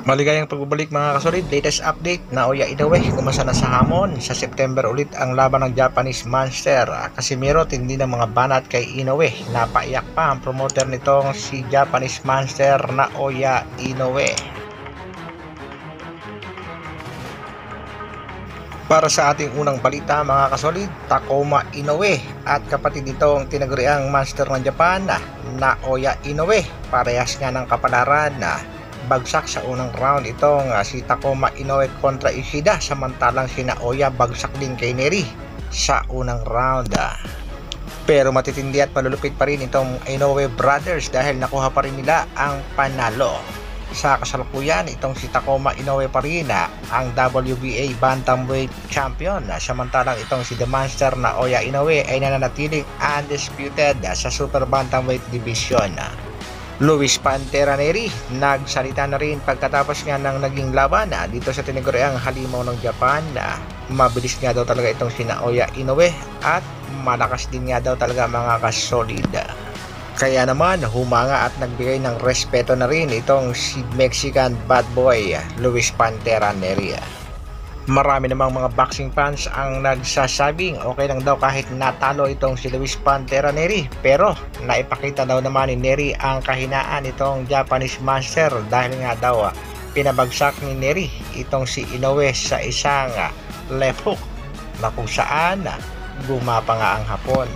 Maligayang pagbabalik mga kasolid, latest update na Naoya Inoue kumasa na sa hamon. Sa September ulit ang laban ng Japanese Monster. Casimiro tindi ng mga banat kay Inoue. Napaiyak pa ang promoter nitong si Japanese Monster Naoya Inoue. Para sa ating unang balita mga kasolid, Takuma Inoue at kapatid nitong tinaguriang Monster ng Japan Naoya Inoue, parehas nga ng kapalaran na bagsak sa unang round itong si Takuma Inoue kontra Ishida, samantalang si Naoya bagsak din kay Neri sa unang round. Pero matitindi at malulupit pa rin itong Inoue brothers dahil nakuha pa rin nila ang panalo. Sa kasalukuyan, itong si Takuma Inoue pa rin ang WBA Bantamweight Champion, samantalang itong si The Monster Naoya Inoue ay nananatiling undisputed sa Super Bantamweight Division. Luis Pantera Neri nagsalita na rin pagkatapos nga ng naging laban dito sa tinaguriang halimaw ng Japan. Mabilis nga daw talaga itong si Naoya Inoue at malakas din nga daw talaga mga kasolid. Kaya naman humanga at nagbigay ng respeto na rin itong si Mexican bad boy Luis Pantera Neri. Marami namang mga boxing fans ang nagsasabing okay lang daw kahit natalo itong si Luis Pantera Neri, pero naipakita daw naman ni Neri ang kahinaan itong Japanese Monster dahil nga daw pinabagsak ni Neri itong si Inoue sa isang left hook na kung saan gumapa nga ang hapon.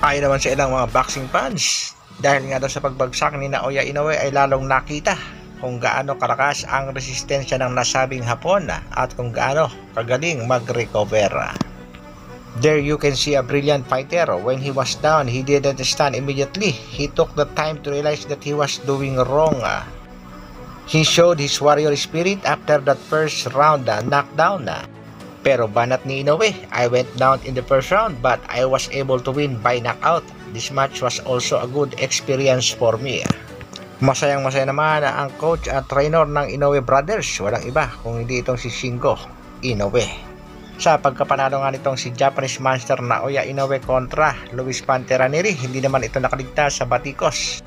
Ayon naman sa ilang mga boxing fans, dahil nga daw sa pagbagsak ni Naoya Inoue ay lalong nakita kung gaano kalakas ang resistensya ng nasabing hapon at kung gaano kagaling mag-recover. There you can see a brilliant fighter. When he was down, he didn't stand immediately. He took the time to realize that he was doing wrong. He showed his warrior spirit after that first round knockdown. Pero banat ni Inoue, I went down in the first round but I was able to win by knockout. This match was also a good experience for me. Masayang-masaya naman ang coach at trainer ng Inoue brothers, walang iba kung hindi itong si Shingo Inoue. Sa pagkapanalo nga nitong si Japanese Monster Naoya Inoue kontra Luis Pantera Neri, hindi naman ito nakaligtas sa batikos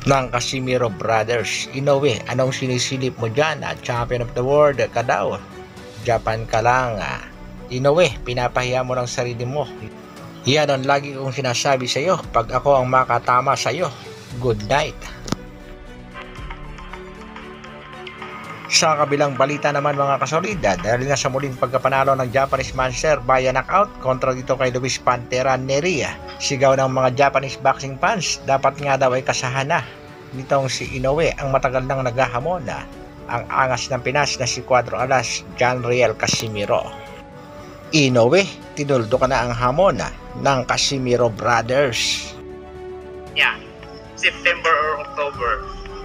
ng Casimiro brothers. Inoue, anong sinisilip mo dyan? Champion of the world ka daw, Japan ka lang. Inoue, pinapahiya mo ng sarili mo. Yan ang lagi kong sinasabi sa iyo pag ako ang makatama sa iyo. Good night. Sa kabilang balita naman mga kasolid, dahil nga sa muling pagkapanalo ng Japanese Monster via knockout kontra dito kay Luis Pantera Neri, sigaw ng mga Japanese boxing fans, dapat nga daw ay kasahan na nitong si Inoue ang matagal nang naghahamon ang angas ng Pinas na si Cuadro Alas John Riel Casimiro. Inoue, tinuldo ka na ang hamon ng Casimiro brothers. September or October,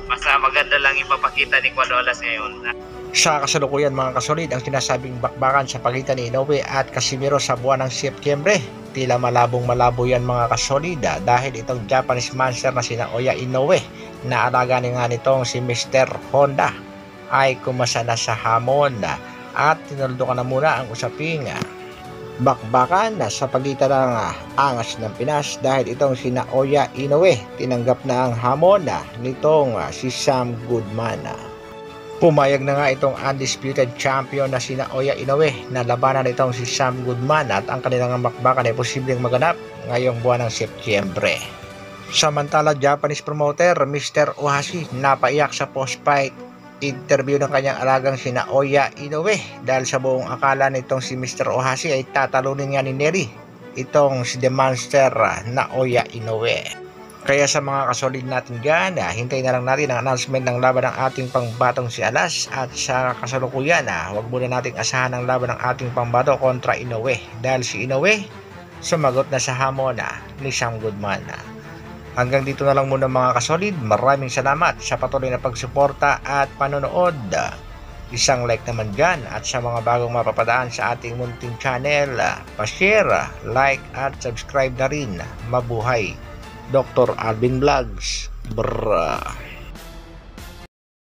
basta maganda lang ipapakita ni Cuadro Alas ngayon. Sa kasalukuyan mga kasolid, ang sinasabing bakbakan sa pagitan ni Inoue at Casimiro sa buwan ng Setyembre, tila malabong-malabo yan mga kasolid dahil itong Japanese Monster na si Naoya Inoue na alaga nga nitong si Mr. Honda ay kumasa na sa hamon at tinuldo ka na muna ang usaping bakbakan sa pagitan ng angas ng Pinas dahil itong si Naoya Inoue tinanggap na ang hamon nitong si Sam Goodman. Pumayag na nga itong undisputed champion na si Naoya Inoue na labanan itong si Sam Goodman at ang kanilang bakbakan ay posibleng maganap ngayong buwan ng Setyembre. Samantala, Japanese promoter Mr. Ohashi napaiyak sa post-fight interview ng kanyang alagang si Naoya Inoue dahil sa buong akala nitong si Mr. Ohashi ay tatalunin nga ni Neri itong si The Monster Naoya Inoue. Kaya sa mga kasolid natin dyan, hintayin na lang natin ang announcement ng laban ng ating pangbatong si Alas at sa kasalukuyan, huwag muna nating asahan ang laban ng ating pangbato kontra Inoue dahil si Inoue sumagot na sa hamon ni Sam Goodman. Hanggang dito na lang muna mga kasolid. Maraming salamat sa patuloy na pagsuporta at panonood. Isang like naman dyan at sa mga bagong mapapadaan sa ating munting channel, pa-share, like at subscribe na rin. Mabuhay Dr. Alvin Vlogs. Brrrr.